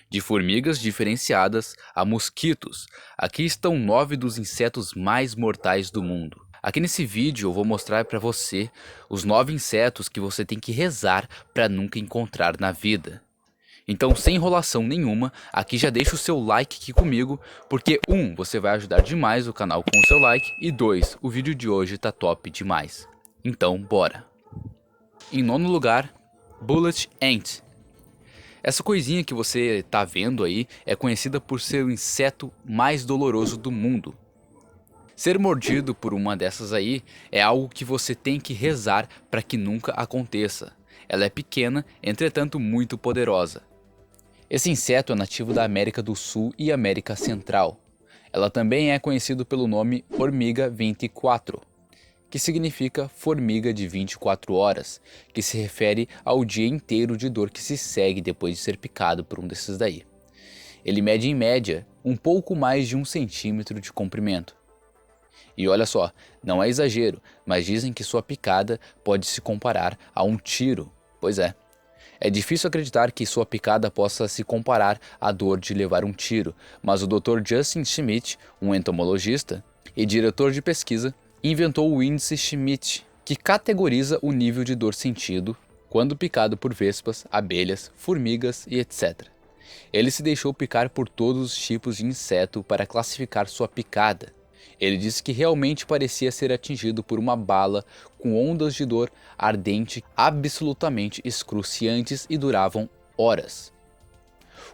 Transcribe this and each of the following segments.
De formigas diferenciadas a mosquitos, aqui estão 9 dos insetos mais mortais do mundo. Aqui nesse vídeo eu vou mostrar para você os 9 insetos que você tem que rezar para nunca encontrar na vida. Então, sem enrolação nenhuma, aqui já deixa o seu like aqui comigo, porque 1, você vai ajudar demais o canal com o seu like, e 2, o vídeo de hoje tá top demais. Então, bora! Em nono lugar, Bullet Ant. Essa coisinha que você tá vendo aí é conhecida por ser o inseto mais doloroso do mundo. Ser mordido por uma dessas aí é algo que você tem que rezar para que nunca aconteça. Ela é pequena, entretanto muito poderosa. Esse inseto é nativo da América do Sul e América Central. Ela também é conhecida pelo nome Formiga 24, que significa formiga de 24 horas, que se refere ao dia inteiro de dor que se segue depois de ser picado por um desses daí. Ele mede em média um pouco mais de 1 centímetro de comprimento. E olha só, não é exagero, mas dizem que sua picada pode se comparar a um tiro. Pois é. É difícil acreditar que sua picada possa se comparar à dor de levar um tiro, mas o Dr. Justin Schmidt, um entomologista e diretor de pesquisa, inventou o índice Schmidt, que categoriza o nível de dor sentido quando picado por vespas, abelhas, formigas e etc. Ele se deixou picar por todos os tipos de inseto para classificar sua picada. Ele disse que realmente parecia ser atingido por uma bala com ondas de dor ardente absolutamente excruciantes e duravam horas.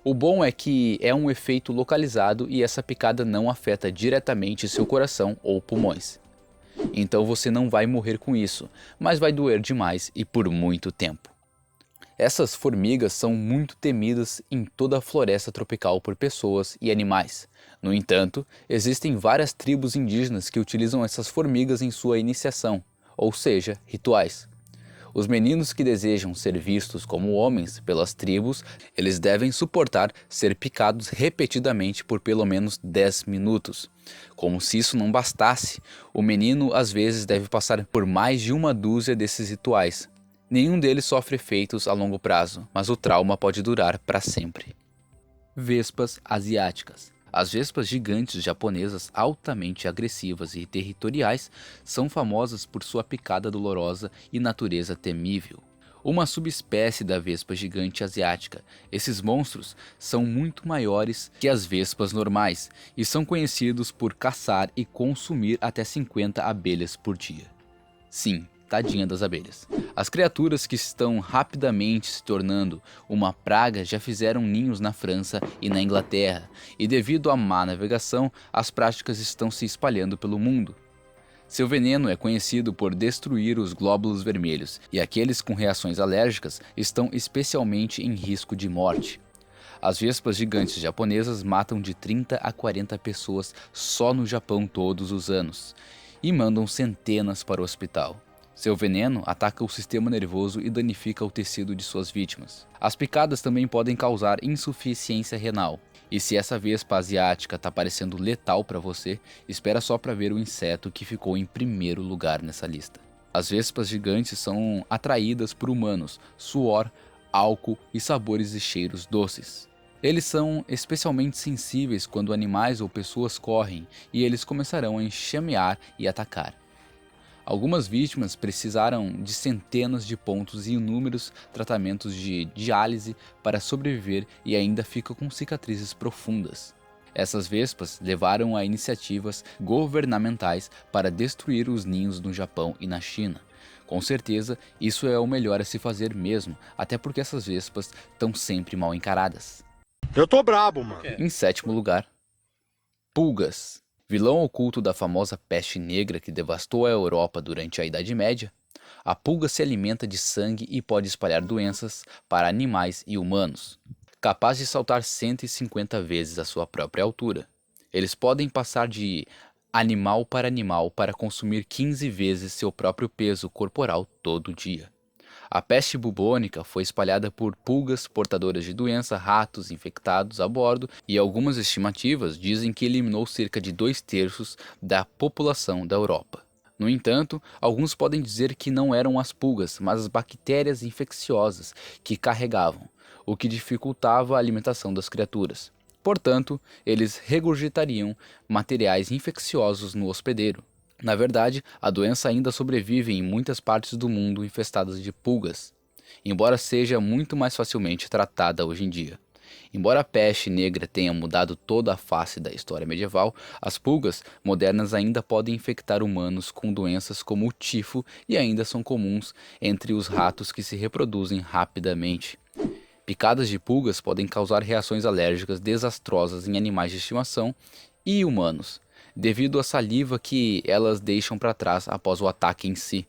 O bom é que é um efeito localizado e essa picada não afeta diretamente seu coração ou pulmões. Então você não vai morrer com isso, mas vai doer demais e por muito tempo. Essas formigas são muito temidas em toda a floresta tropical por pessoas e animais. No entanto, existem várias tribos indígenas que utilizam essas formigas em sua iniciação, ou seja, rituais. Os meninos que desejam ser vistos como homens pelas tribos, eles devem suportar ser picados repetidamente por pelo menos 10 minutos. Como se isso não bastasse, o menino às vezes deve passar por mais de 1 dúzia desses rituais. Nenhum deles sofre efeitos a longo prazo, mas o trauma pode durar para sempre. Vespas asiáticas. As vespas gigantes japonesas altamente agressivas e territoriais são famosas por sua picada dolorosa e natureza temível. Uma subespécie da vespa gigante asiática, esses monstros são muito maiores que as vespas normais e são conhecidos por caçar e consumir até 50 abelhas por dia. Sim, tadinha das abelhas. As criaturas que estão rapidamente se tornando uma praga já fizeram ninhos na França e na Inglaterra, e devido à má navegação, as práticas estão se espalhando pelo mundo. Seu veneno é conhecido por destruir os glóbulos vermelhos, e aqueles com reações alérgicas estão especialmente em risco de morte. As vespas gigantes japonesas matam de 30 a 40 pessoas só no Japão todos os anos, e mandam centenas para o hospital. Seu veneno ataca o sistema nervoso e danifica o tecido de suas vítimas. As picadas também podem causar insuficiência renal. E se essa vespa asiática está parecendo letal para você, espera só para ver o inseto que ficou em primeiro lugar nessa lista. As vespas gigantes são atraídas por humanos, suor, álcool e sabores e cheiros doces. Eles são especialmente sensíveis quando animais ou pessoas correm e eles começarão a enxamear e atacar. Algumas vítimas precisaram de centenas de pontos e inúmeros tratamentos de diálise para sobreviver e ainda ficam com cicatrizes profundas. Essas vespas levaram a iniciativas governamentais para destruir os ninhos no Japão e na China. Com certeza, isso é o melhor a se fazer mesmo, até porque essas vespas estão sempre mal encaradas. Eu tô brabo, mano. Em sétimo lugar, pulgas. Vilão oculto da famosa peste negra que devastou a Europa durante a Idade Média, a pulga se alimenta de sangue e pode espalhar doenças para animais e humanos, capaz de saltar 150 vezes a sua própria altura. Eles podem passar de animal para consumir 15 vezes seu próprio peso corporal todo dia. A peste bubônica foi espalhada por pulgas portadoras de doença, ratos infectados a bordo, e algumas estimativas dizem que eliminou cerca de 2/3 da população da Europa. No entanto, alguns podem dizer que não eram as pulgas, mas as bactérias infecciosas que carregavam. o que dificultava a alimentação das criaturas. Portanto, eles regurgitariam materiais infecciosos no hospedeiro. Na verdade, a doença ainda sobrevive em muitas partes do mundo infestadas de pulgas, embora seja muito mais facilmente tratada hoje em dia. Embora a peste negra tenha mudado toda a face da história medieval, as pulgas modernas ainda podem infectar humanos com doenças como o tifo e ainda são comuns entre os ratos que se reproduzem rapidamente. Picadas de pulgas podem causar reações alérgicas desastrosas em animais de estimação e humanos, devido à saliva que elas deixam para trás após o ataque em si.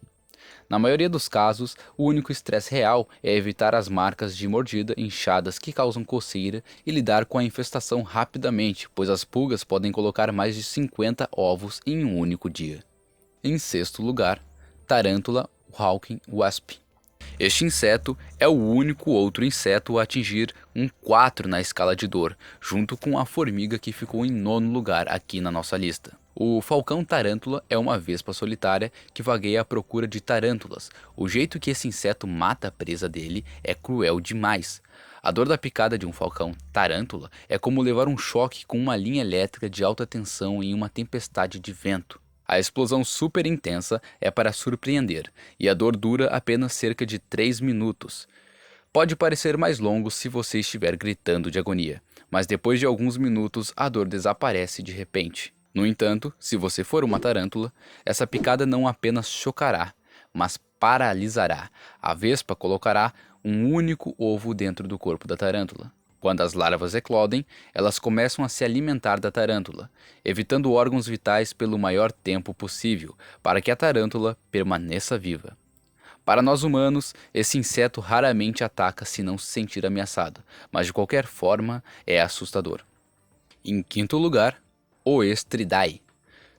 Na maioria dos casos, o único estresse real é evitar as marcas de mordida inchadas que causam coceira e lidar com a infestação rapidamente, pois as pulgas podem colocar mais de 50 ovos em um único dia. Em sexto lugar, Tarântula Hawking Wasp. Este inseto é o único outro inseto a atingir um 4 na escala de dor, junto com a formiga que ficou em nono lugar aqui na nossa lista. O falcão tarântula é uma vespa solitária que vagueia à procura de tarântulas. O jeito que esse inseto mata a presa dele é cruel demais. A dor da picada de um falcão tarântula é como levar um choque com uma linha elétrica de alta tensão em uma tempestade de vento. A explosão super intensa é para surpreender, e a dor dura apenas cerca de 3 minutos. Pode parecer mais longo se você estiver gritando de agonia, mas depois de alguns minutos a dor desaparece de repente. No entanto, se você for uma tarântula, essa picada não apenas chocará, mas paralisará. A vespa colocará um único ovo dentro do corpo da tarântula. Quando as larvas eclodem, elas começam a se alimentar da tarântula, evitando órgãos vitais pelo maior tempo possível, para que a tarântula permaneça viva. Para nós humanos, esse inseto raramente ataca se não se sentir ameaçado, mas de qualquer forma é assustador. Em quinto lugar, o Oestridae,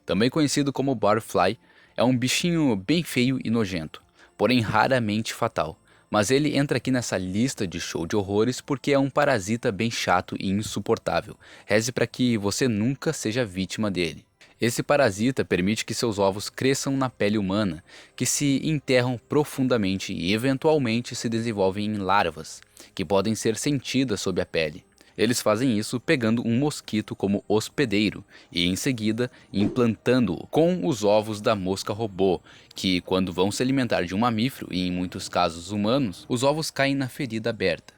também conhecido como barfly, é um bichinho bem feio e nojento, porém raramente fatal. Mas ele entra aqui nessa lista de show de horrores porque é um parasita bem chato e insuportável. Reze para que você nunca seja vítima dele. Esse parasita permite que seus ovos cresçam na pele humana, que se enterram profundamente e eventualmente se desenvolvem em larvas, que podem ser sentidas sob a pele. Eles fazem isso pegando um mosquito como hospedeiro e em seguida implantando-o com os ovos da mosca robô, que quando vão se alimentar de um mamífero e em muitos casos humanos, os ovos caem na ferida aberta.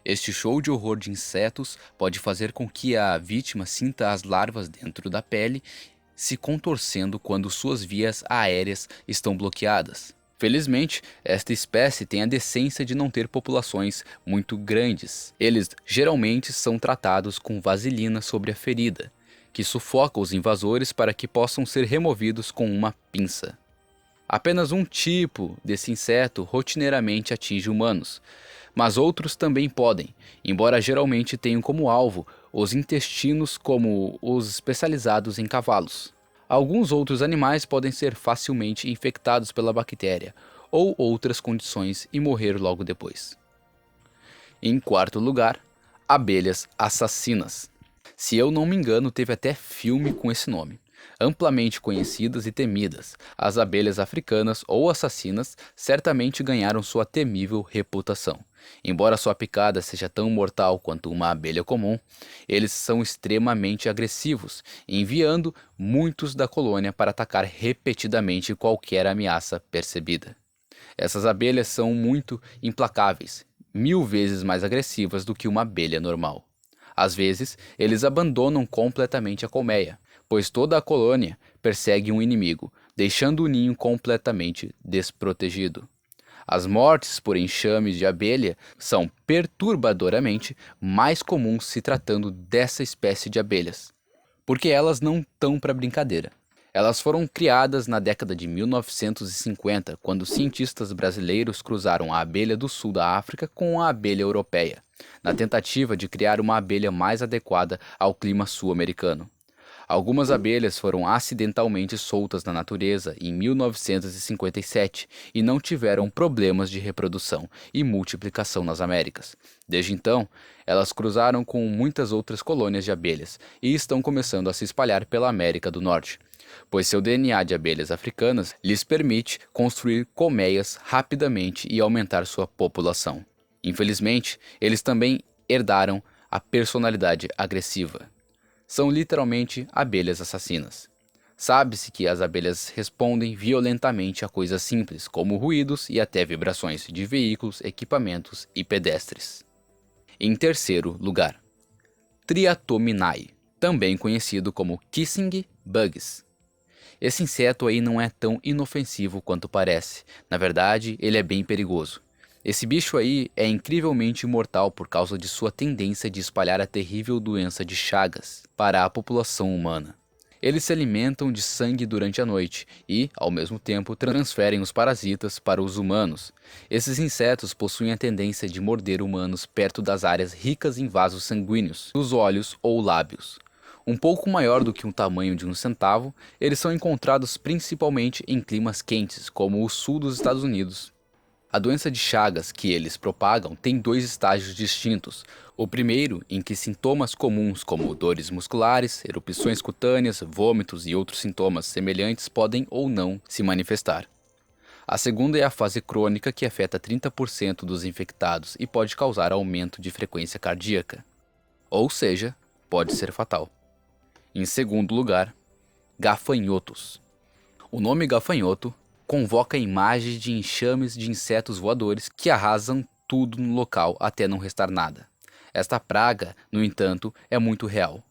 Este show de horror de insetos pode fazer com que a vítima sinta as larvas dentro da pele se contorcendo quando suas vias aéreas estão bloqueadas. Felizmente, esta espécie tem a decência de não ter populações muito grandes. Eles geralmente são tratados com vaselina sobre a ferida, que sufoca os invasores para que possam ser removidos com uma pinça. Apenas um tipo desse inseto rotineiramente atinge humanos, mas outros também podem, embora geralmente tenham como alvo os intestinos como os especializados em cavalos. Alguns outros animais podem ser facilmente infectados pela bactéria ou outras condições e morrer logo depois. Em quarto lugar, abelhas assassinas. Se eu não me engano, teve até filme com esse nome. Amplamente conhecidas e temidas, as abelhas africanas ou assassinas certamente ganharam sua temível reputação. Embora sua picada seja tão mortal quanto uma abelha comum, eles são extremamente agressivos, enviando muitos da colônia para atacar repetidamente qualquer ameaça percebida. Essas abelhas são muito implacáveis, 1000 vezes mais agressivas do que uma abelha normal. Às vezes, eles abandonam completamente a colmeia, pois toda a colônia persegue um inimigo, deixando o ninho completamente desprotegido. As mortes por enxames de abelha são perturbadoramente mais comuns se tratando dessa espécie de abelhas, porque elas não estão para brincadeira. Elas foram criadas na década de 1950, quando cientistas brasileiros cruzaram a abelha do sul da África com a abelha europeia, na tentativa de criar uma abelha mais adequada ao clima sul-americano. Algumas abelhas foram acidentalmente soltas na natureza em 1957 e não tiveram problemas de reprodução e multiplicação nas Américas. Desde então, elas cruzaram com muitas outras colônias de abelhas e estão começando a se espalhar pela América do Norte, pois seu DNA de abelhas africanas lhes permite construir colmeias rapidamente e aumentar sua população. Infelizmente, eles também herdaram a personalidade agressiva. São literalmente abelhas assassinas. Sabe-se que as abelhas respondem violentamente a coisas simples, como ruídos e até vibrações de veículos, equipamentos e pedestres. Em terceiro lugar, Triatominae, também conhecido como kissing bugs. Esse inseto aí não é tão inofensivo quanto parece. Na verdade, ele é bem perigoso. Esse bicho aí é incrivelmente mortal por causa de sua tendência de espalhar a terrível doença de Chagas para a população humana. Eles se alimentam de sangue durante a noite e, ao mesmo tempo, transferem os parasitas para os humanos. Esses insetos possuem a tendência de morder humanos perto das áreas ricas em vasos sanguíneos, dos olhos ou lábios. Um pouco maior do que o tamanho de um centavo, eles são encontrados principalmente em climas quentes, como o sul dos Estados Unidos. A doença de Chagas que eles propagam tem 2 estágios distintos. O primeiro, em que sintomas comuns como dores musculares, erupções cutâneas, vômitos e outros sintomas semelhantes podem ou não se manifestar. A segunda é a fase crônica, que afeta 30% dos infectados e pode causar aumento de frequência cardíaca. Ou seja, pode ser fatal. Em segundo lugar, gafanhotos. O nome gafanhoto convoca imagens de enxames de insetos voadores que arrasam tudo no local até não restar nada. Esta praga, no entanto, é muito real.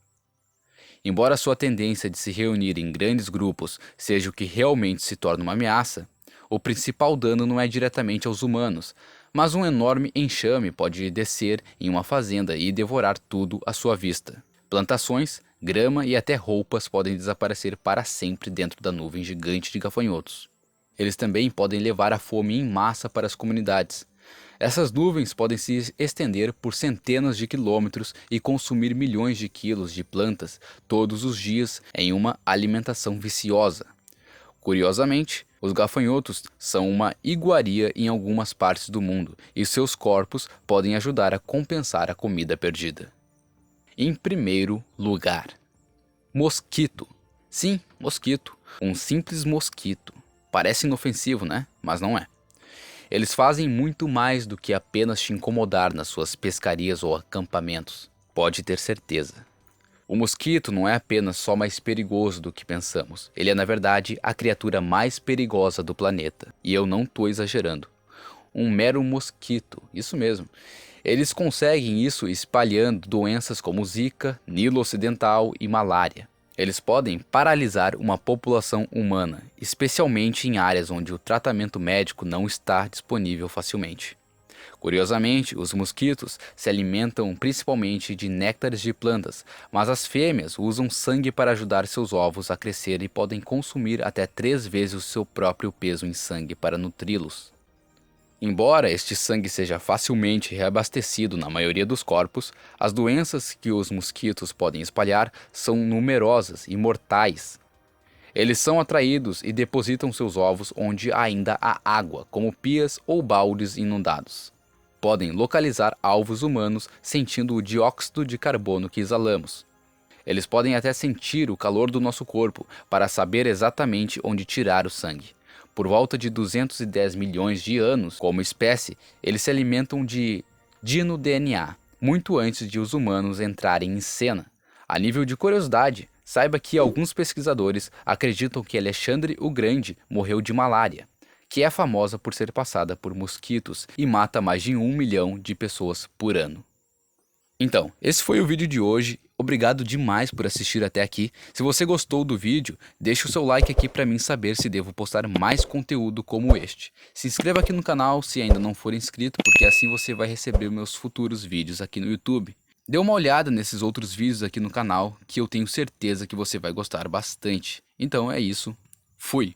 Embora sua tendência de se reunir em grandes grupos seja o que realmente se torna uma ameaça, o principal dano não é diretamente aos humanos, mas um enorme enxame pode descer em uma fazenda e devorar tudo à sua vista. Plantações, grama e até roupas podem desaparecer para sempre dentro da nuvem gigante de gafanhotos. Eles também podem levar a fome em massa para as comunidades. Essas nuvens podem se estender por centenas de quilômetros e consumir milhões de quilos de plantas todos os dias em uma alimentação viciosa. Curiosamente, os gafanhotos são uma iguaria em algumas partes do mundo e seus corpos podem ajudar a compensar a comida perdida. Em primeiro lugar, mosquito. Sim, mosquito. Um simples mosquito. Parece inofensivo, né? Mas não é. Eles fazem muito mais do que apenas te incomodar nas suas pescarias ou acampamentos. Pode ter certeza. O mosquito não é apenas só mais perigoso do que pensamos. Ele é, na verdade, a criatura mais perigosa do planeta. E eu não estou exagerando. Um mero mosquito, isso mesmo. Eles conseguem isso espalhando doenças como Zika, Nilo Ocidental e malária. Eles podem paralisar uma população humana, especialmente em áreas onde o tratamento médico não está disponível facilmente. Curiosamente, os mosquitos se alimentam principalmente de néctares de plantas, mas as fêmeas usam sangue para ajudar seus ovos a crescer e podem consumir até 3 vezes o seu próprio peso em sangue para nutri-los. Embora este sangue seja facilmente reabastecido na maioria dos corpos, as doenças que os mosquitos podem espalhar são numerosas e mortais. Eles são atraídos e depositam seus ovos onde ainda há água, como pias ou baldes inundados. Podem localizar alvos humanos sentindo o dióxido de carbono que exalamos. Eles podem até sentir o calor do nosso corpo para saber exatamente onde tirar o sangue. Por volta de 210 milhões de anos, como espécie, eles se alimentam de dino-DNA, muito antes de os humanos entrarem em cena. A nível de curiosidade, saiba que alguns pesquisadores acreditam que Alexandre o Grande morreu de malária, que é famosa por ser passada por mosquitos e mata mais de 1 milhão de pessoas por ano. Então, esse foi o vídeo de hoje. Obrigado demais por assistir até aqui. Se você gostou do vídeo, deixe o seu like aqui para mim saber se devo postar mais conteúdo como este. Se inscreva aqui no canal se ainda não for inscrito, porque assim você vai receber meus futuros vídeos aqui no YouTube. Dê uma olhada nesses outros vídeos aqui no canal, que eu tenho certeza que você vai gostar bastante. Então é isso. Fui!